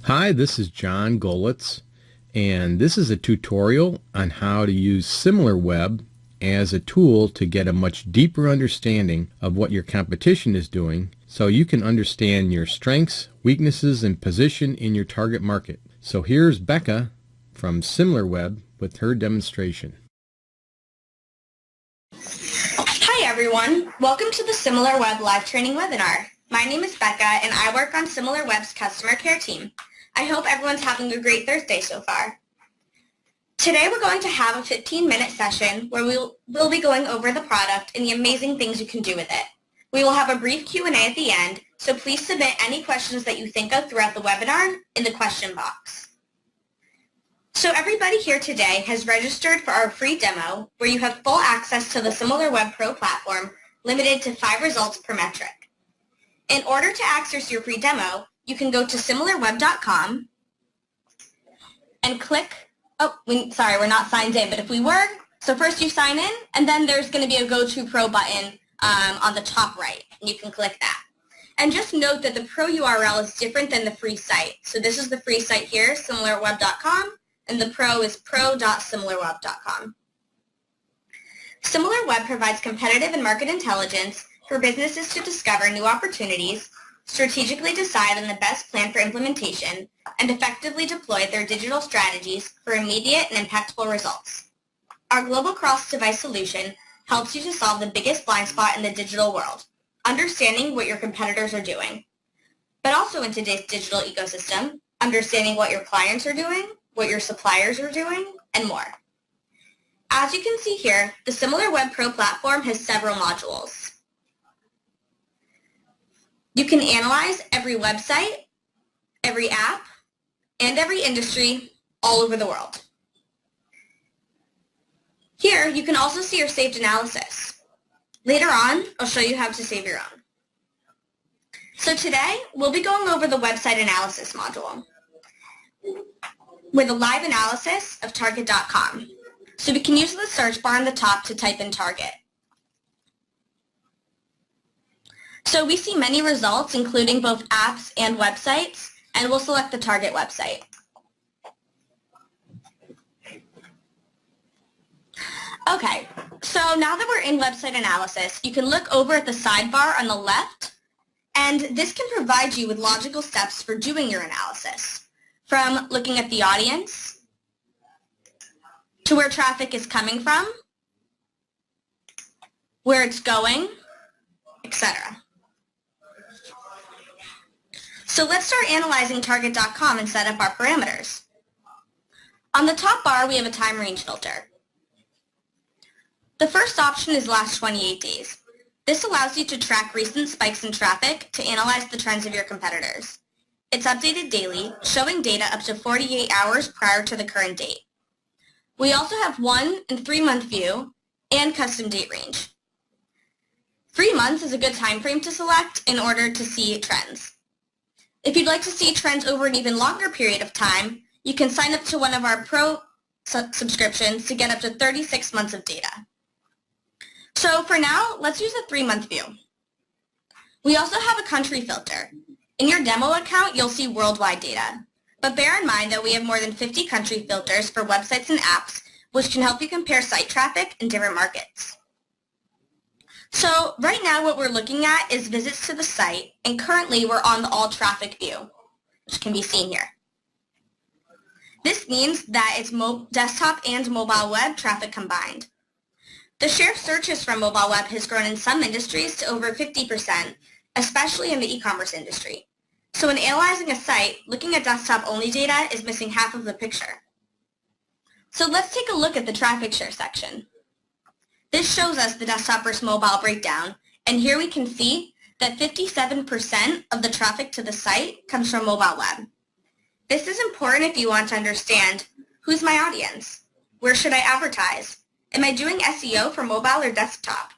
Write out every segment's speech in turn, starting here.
Hi, this is John Golitz, and this is a tutorial on how to use Similarweb as a tool to get a much deeper understanding of what your competition is doing so you can understand your strengths, weaknesses, and position in your target market. So here's Becca from Similarweb with her demonstration. Hi everyone, welcome to the Similarweb live training webinar. My name is Becca and I work on Similarweb's customer care team. I hope everyone's having a great Thursday so far. Today we're going to have a 15-minute session where we'll be going over the product and the amazing things you can do with it. We will have a brief Q&A at the end, so please submit any questions that you think of throughout the webinar in the question box. So everybody here today has registered for our free demo where you have full access to the Similarweb Pro platform limited to 5 results per metric. In order to access your free demo, you can go to similarweb.com and click, sorry, we're not signed in, but if we were, so first you sign in and then there's going to be a Go to Pro button on the top right, and you can click that. And just note that the Pro URL is different than the free site. So this is the free site here, similarweb.com, and the Pro is pro.similarweb.com. Similarweb provides competitive and market intelligence for businesses to discover new opportunities, strategically decide on the best plan for implementation, and effectively deploy their digital strategies for immediate and impactful results. Our global cross-device solution helps you to solve the biggest blind spot in the digital world, understanding what your competitors are doing. But also in today's digital ecosystem, understanding what your clients are doing, what your suppliers are doing, and more. As you can see here, the Similarweb Pro platform has several modules. You can analyze every website, every app, and every industry all over the world. Here, you can also see your saved analysis. Later on, I'll show you how to save your own. So today, we'll be going over the website analysis module with a live analysis of target.com. So we can use the search bar on the top to type in target. So we see many results, including both apps and websites, and we'll select the target website. Okay, so now that we're in website analysis, you can look over at the sidebar on the left, and this can provide you with logical steps for doing your analysis, from looking at the audience, to where traffic is coming from, where it's going, etc. So let's start analyzing target.com and set up our parameters. On the top bar, we have a time range filter. The first option is last 28 days. This allows you to track recent spikes in traffic to analyze the trends of your competitors. It's updated daily, showing data up to 48 hours prior to the current date. We also have 1 and 3 month view and custom date range. 3 months is a good time frame to select in order to see trends. If you'd like to see trends over an even longer period of time, you can sign up to one of our Pro subscriptions to get up to 36 months of data. So for now, let's use a 3-month view. We also have a country filter. In your demo account, you'll see worldwide data. But bear in mind that we have more than 50 country filters for websites and apps, which can help you compare site traffic in different markets. So right now what we're looking at is visits to the site, and currently we're on the all traffic view, which can be seen here. This means that it's desktop and mobile web traffic combined. The share of searches from mobile web has grown in some industries to over 50%, especially in the e-commerce industry. So in analyzing a site, looking at desktop-only data is missing half of the picture. So let's take a look at the traffic share section. This shows us the desktop versus mobile breakdown, and here we can see that 57% of the traffic to the site comes from mobile web. This is important if you want to understand who's my audience, where should I advertise, am I doing SEO for mobile or desktop?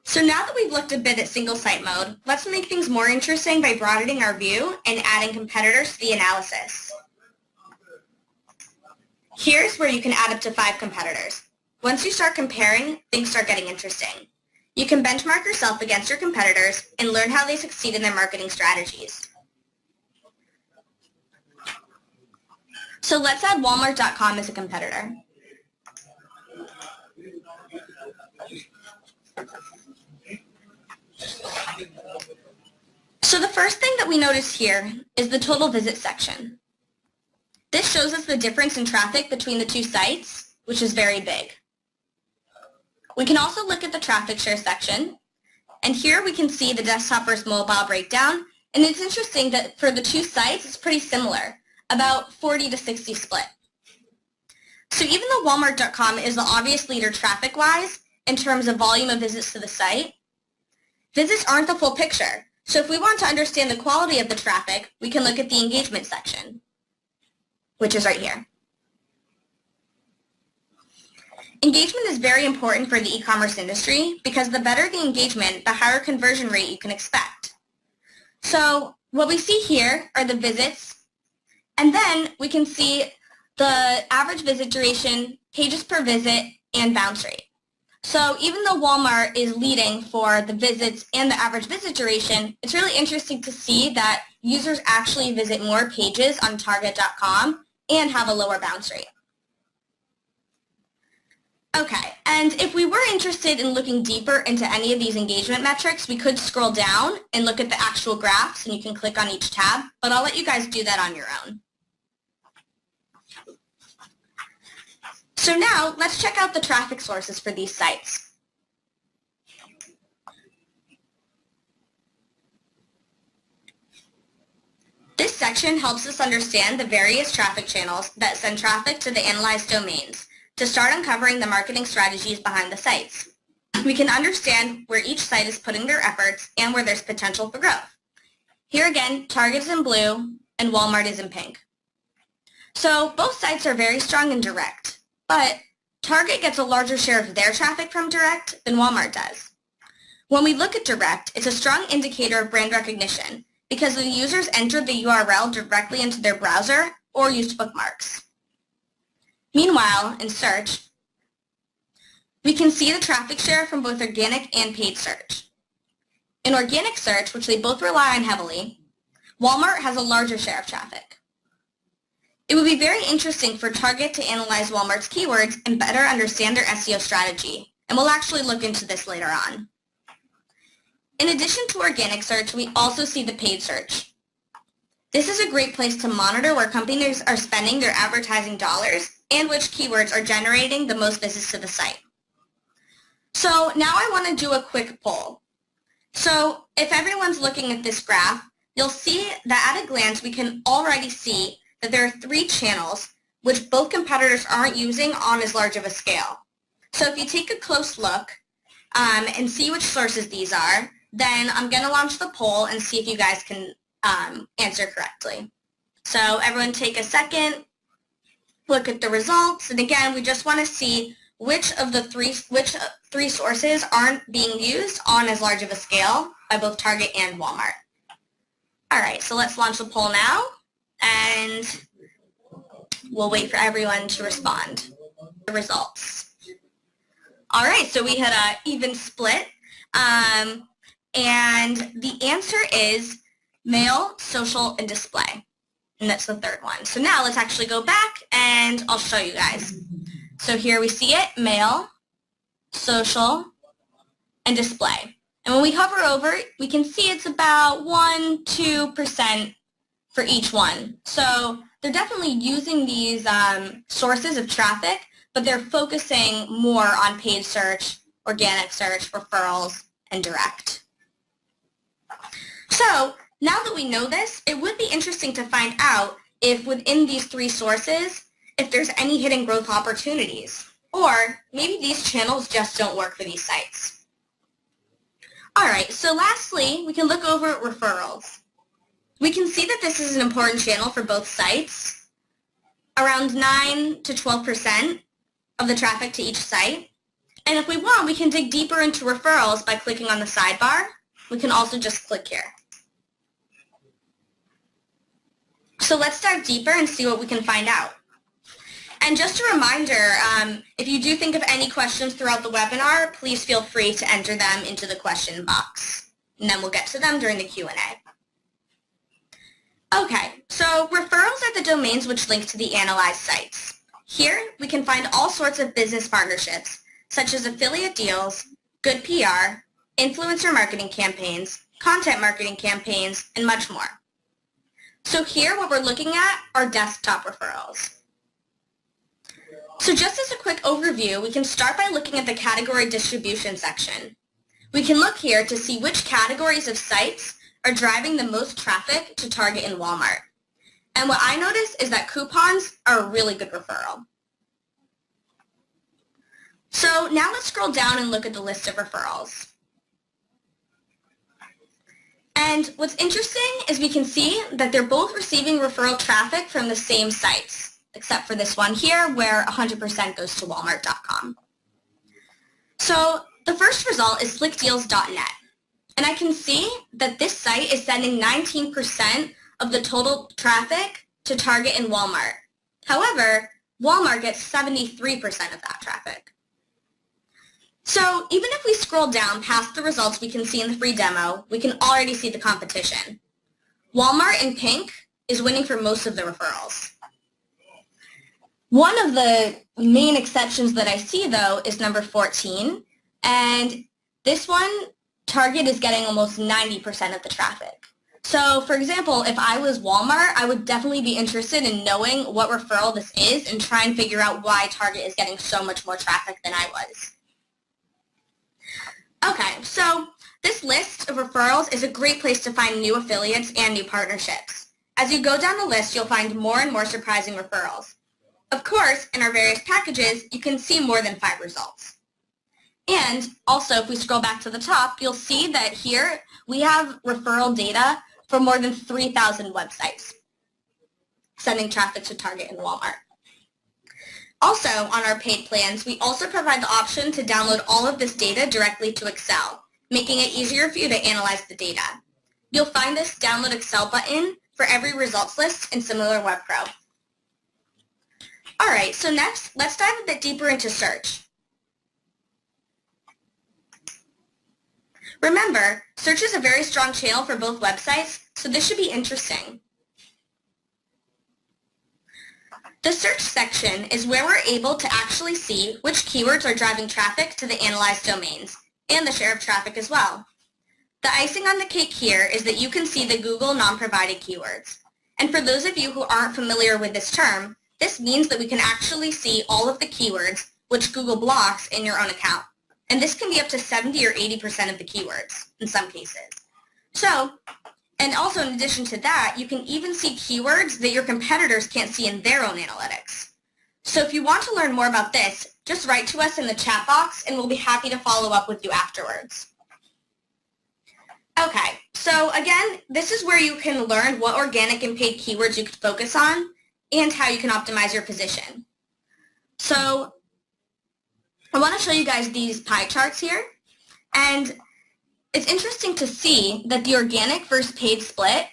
So now that we've looked a bit at single site mode, let's make things more interesting by broadening our view and adding competitors to the analysis. Here's where you can add up to 5 competitors. Once you start comparing, things start getting interesting. You can benchmark yourself against your competitors and learn how they succeed in their marketing strategies. So let's add Walmart.com as a competitor. So the first thing that we notice here is the total visit section. This shows us the difference in traffic between the two sites, which is very big. We can also look at the traffic share section, and here we can see the desktop versus mobile breakdown, and it's interesting that for the two sites, it's pretty similar, about 40 to 60 split. So even though Walmart.com is the obvious leader traffic-wise in terms of volume of visits to the site, visits aren't the full picture. So if we want to understand the quality of the traffic, we can look at the engagement section, which is right here. Engagement is very important for the e-commerce industry because the better the engagement, the higher conversion rate you can expect. So what we see here are the visits, and then we can see the average visit duration, pages per visit, and bounce rate. So even though Walmart is leading for the visits and the average visit duration, it's really interesting to see that users actually visit more pages on Target.com and have a lower bounce rate. Okay, and if we were interested in looking deeper into any of these engagement metrics, we could scroll down and look at the actual graphs, and you can click on each tab, but I'll let you guys do that on your own. So now, let's check out the traffic sources for these sites. This section helps us understand the various traffic channels that send traffic to the analyzed domains to start uncovering the marketing strategies behind the sites. We can understand where each site is putting their efforts and where there's potential for growth. Here again, Target is in blue and Walmart is in pink. So both sites are very strong in direct, but Target gets a larger share of their traffic from direct than Walmart does. When we look at direct, it's a strong indicator of brand recognition because the users entered the URL directly into their browser or used bookmarks. Meanwhile, in search, we can see the traffic share from both organic and paid search. In organic search, which they both rely on heavily, Walmart has a larger share of traffic. It would be very interesting for Target to analyze Walmart's keywords and better understand their SEO strategy, and we'll actually look into this later on. In addition to organic search, we also see the paid search. This is a great place to monitor where companies are spending their advertising dollars and which keywords are generating the most visits to the site. So now I want to do a quick poll. So if everyone's looking at this graph, you'll see that at a glance we can already see that there are 3 channels which both competitors aren't using on as large of a scale. So if you take a close look and see which sources these are, then I'm going to launch the poll and see if you guys can answer correctly. So everyone take a second, look at the results, and again, we just want to see which three sources aren't being used on as large of a scale by both Target and Walmart. All right, so let's launch the poll now, and we'll wait for everyone to respond. The results. All right, so we had an even split, and the answer is mail, social, and display. And that's the third one. So now let's actually go back and I'll show you guys. So here we see it, mail, social, and display. And when we hover over, we can see it's about 1-2% for each one. So they're definitely using these sources of traffic, but they're focusing more on paid search, organic search, referrals, and direct. So now that we know this, it would be interesting to find out if within these 3 sources, if there's any hidden growth opportunities, or maybe these channels just don't work for these sites. All right, so lastly, we can look over at referrals. We can see that this is an important channel for both sites, around 9 to 12% of the traffic to each site. And if we want, we can dig deeper into referrals by clicking on the sidebar. We can also just click here. So let's dive deeper and see what we can find out. And just a reminder, if you do think of any questions throughout the webinar, please feel free to enter them into the question box. And then we'll get to them during the Q&A. Okay, so referrals are the domains which link to the analyzed sites. Here, we can find all sorts of business partnerships, such as affiliate deals, good PR, influencer marketing campaigns, content marketing campaigns, and much more. So here, what we're looking at are desktop referrals. So just as a quick overview, we can start by looking at the category distribution section. We can look here to see which categories of sites are driving the most traffic to Target and Walmart. And what I noticed is that coupons are a really good referral. So now let's scroll down and look at the list of referrals. And what's interesting is we can see that they're both receiving referral traffic from the same sites, except for this one here where 100% goes to Walmart.com. So the first result is slickdeals.net. And I can see that this site is sending 19% of the total traffic to Target and Walmart. However, Walmart gets 73% of that traffic. So even if we scroll down past the results we can see in the free demo, we can already see the competition. Walmart in pink is winning for most of the referrals. One of the main exceptions that I see, though, is number 14. And this one, Target is getting almost 90% of the traffic. So, for example, if I was Walmart, I would definitely be interested in knowing what referral this is and try and figure out why Target is getting so much more traffic than I was. Okay, so this list of referrals is a great place to find new affiliates and new partnerships. As you go down the list, you'll find more and more surprising referrals. Of course, in our various packages, you can see more than 5 results. And also, if we scroll back to the top, you'll see that here we have referral data for more than 3,000 websites sending traffic to Target and Walmart. Also, on our paid plans, we also provide the option to download all of this data directly to Excel, making it easier for you to analyze the data. You'll find this Download Excel button for every results list in Similarweb Pro. All right, so next, let's dive a bit deeper into search. Remember, search is a very strong channel for both websites, so this should be interesting. The search section is where we're able to actually see which keywords are driving traffic to the analyzed domains, and the share of traffic as well. The icing on the cake here is that you can see the Google non-provided keywords. And for those of you who aren't familiar with this term, this means that we can actually see all of the keywords which Google blocks in your own account. And this can be up to 70 or 80% of the keywords in some cases. So, and also in addition to that, you can even see keywords that your competitors can't see in their own analytics. So if you want to learn more about this, just write to us in the chat box and we'll be happy to follow up with you afterwards. Okay, so again, this is where you can learn what organic and paid keywords you could focus on and how you can optimize your position. So I want to show you guys these pie charts here, and it's interesting to see that the organic versus paid split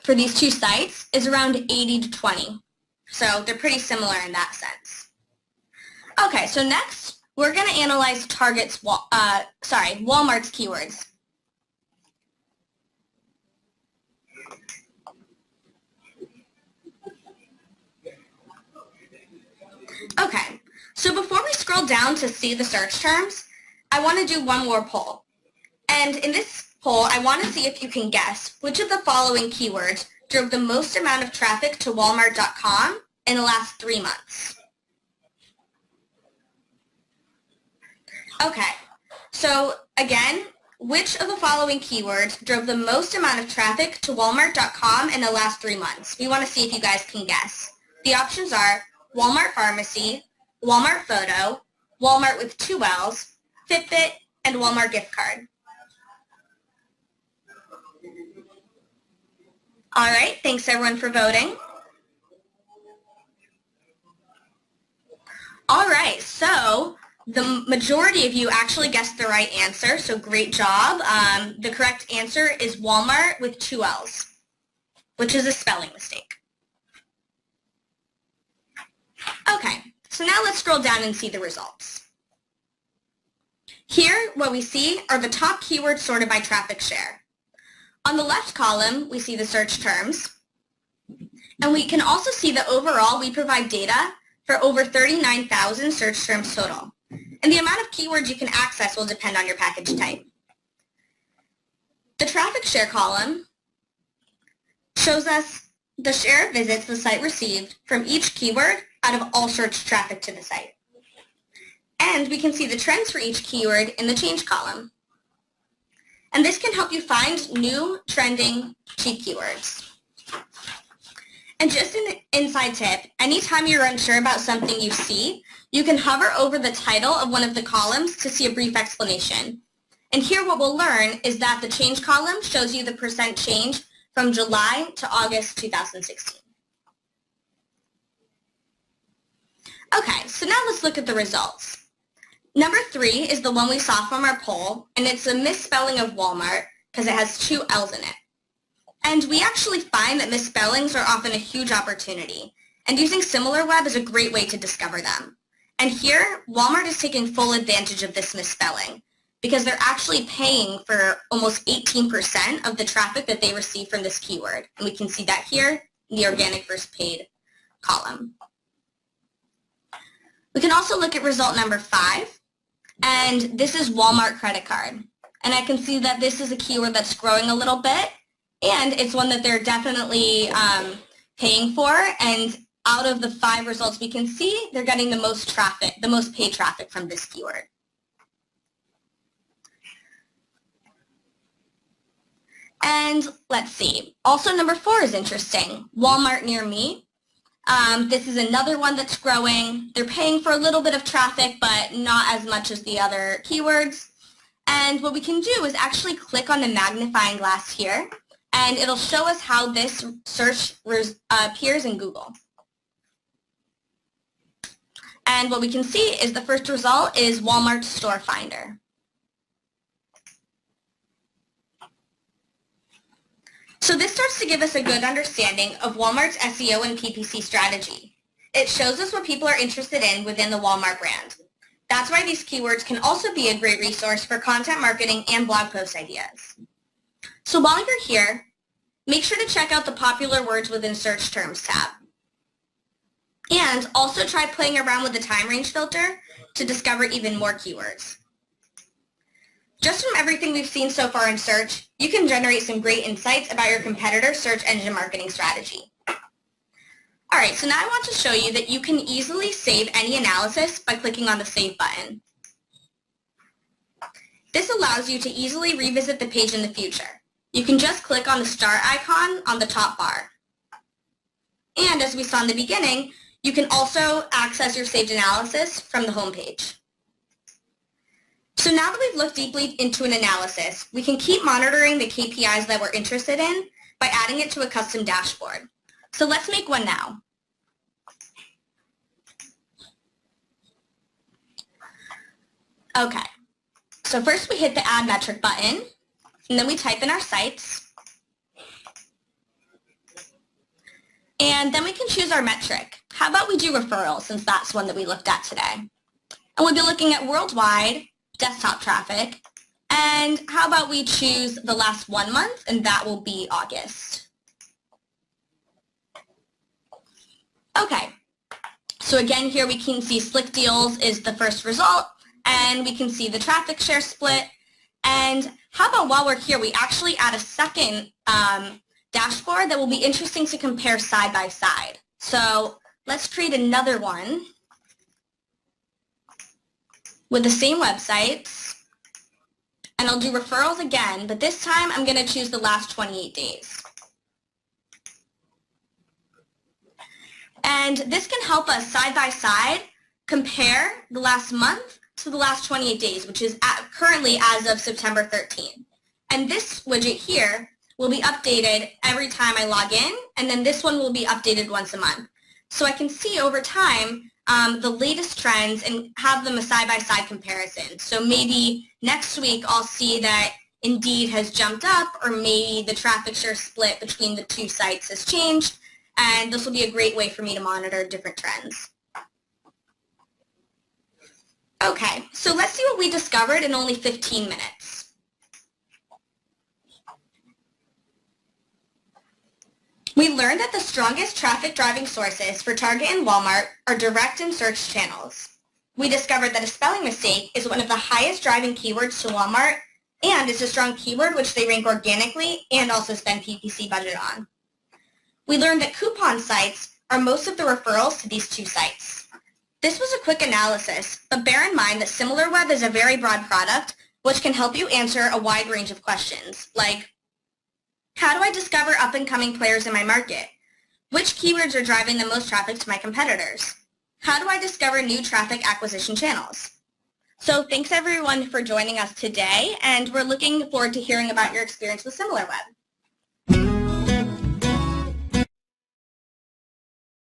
for these two sites is around 80 to 20. So they're pretty similar in that sense. Okay, so next we're going to analyze Walmart's keywords. Okay, so before we scroll down to see the search terms, I want to do one more poll. And in this poll, I want to see if you can guess which of the following keywords drove the most amount of traffic to Walmart.com in the last 3 months. Okay, so again, which of the following keywords drove the most amount of traffic to Walmart.com in the last 3 months? We want to see if you guys can guess. The options are Walmart Pharmacy, Walmart Photo, Walmart with 2 L's, Fitbit, and Walmart gift card. All right, thanks everyone for voting. All right, so the majority of you actually guessed the right answer, so great job. The correct answer is Walmart with 2 L's, which is a spelling mistake. Okay, so now let's scroll down and see the results. Here, what we see are the top keywords sorted by traffic share. On the left column, we see the search terms. And we can also see that overall we provide data for over 39,000 search terms total. And the amount of keywords you can access will depend on your package type. The traffic share column shows us the share of visits the site received from each keyword out of all search traffic to the site. And we can see the trends for each keyword in the change column. And this can help you find new trending cheap keywords. And just an inside tip, anytime you're unsure about something you see, you can hover over the title of one of the columns to see a brief explanation. And here what we'll learn is that the change column shows you the percent change from July to August 2016. Okay, so now let's look at the results. Number 3 is the one we saw from our poll, and it's a misspelling of Walmart because it has 2 L's in it. And we actually find that misspellings are often a huge opportunity, and using Similarweb is a great way to discover them. And here, Walmart is taking full advantage of this misspelling because they're actually paying for almost 18% of the traffic that they receive from this keyword. And we can see that here in the organic versus paid column. We can also look at result number 5. And this is Walmart credit card. And I can see that this is a keyword that's growing a little bit, and it's one that they're definitely paying for. And out of the 5 results we can see, they're getting the most traffic, the most paid traffic from this keyword. And let's see. Also, number 4 is interesting. Walmart near me. This is another one that's growing. They're paying for a little bit of traffic, but not as much as the other keywords. And what we can do is actually click on the magnifying glass here, and it'll show us how this search appears in Google. And what we can see is the first result is Walmart Store Finder. So this starts to give us a good understanding of Walmart's SEO and PPC strategy. It shows us what people are interested in within the Walmart brand. That's why these keywords can also be a great resource for content marketing and blog post ideas. So while you're here, make sure to check out the popular words within search terms tab. And also try playing around with the time range filter to discover even more keywords. Just from everything we've seen so far in search, you can generate some great insights about your competitor's search engine marketing strategy. All right, so now I want to show you that you can easily save any analysis by clicking on the Save button. This allows you to easily revisit the page in the future. You can just click on the star icon on the top bar. And as we saw in the beginning, you can also access your saved analysis from the home page. So now that we've looked deeply into an analysis, we can keep monitoring the KPIs that we're interested in by adding it to a custom dashboard. So let's make one now. Okay, so first we hit the Add Metric button, and then we type in our sites. And then we can choose our metric. How about we do referrals, since that's one that we looked at today? And we'll be looking at worldwide desktop traffic. And how about we choose the last 1 month, and that will be August. Okay, so again here we can see Slick Deals is the first result, and we can see the traffic share split. And how about while we're here, we actually add a second dashboard that will be interesting to compare side by side. So let's create another one with the same websites, and I'll do referrals again, but this time I'm going to choose the last 28 days. And this can help us side by side compare the last month to the last 28 days, which is currently as of September 13th. And this widget here will be updated every time I log in, and then this one will be updated once a month. So I can see over time the latest trends and have them a side-by-side comparison. So maybe next week I'll see that Indeed has jumped up, or maybe the traffic share split between the 2 sites has changed, and this will be a great way for me to monitor different trends. Okay, so let's see what we discovered in only 15 minutes. We learned that the strongest traffic driving sources for Target and Walmart are direct and search channels. We discovered that a spelling mistake is one of the highest driving keywords to Walmart, and it's a strong keyword which they rank organically and also spend PPC budget on. We learned that coupon sites are most of the referrals to these two sites. This was a quick analysis, but bear in mind that Similarweb is a very broad product which can help you answer a wide range of questions, like, how do I discover up-and-coming players in my market? Which keywords are driving the most traffic to my competitors? How do I discover new traffic acquisition channels? So thanks everyone for joining us today, and we're looking forward to hearing about your experience with Similarweb.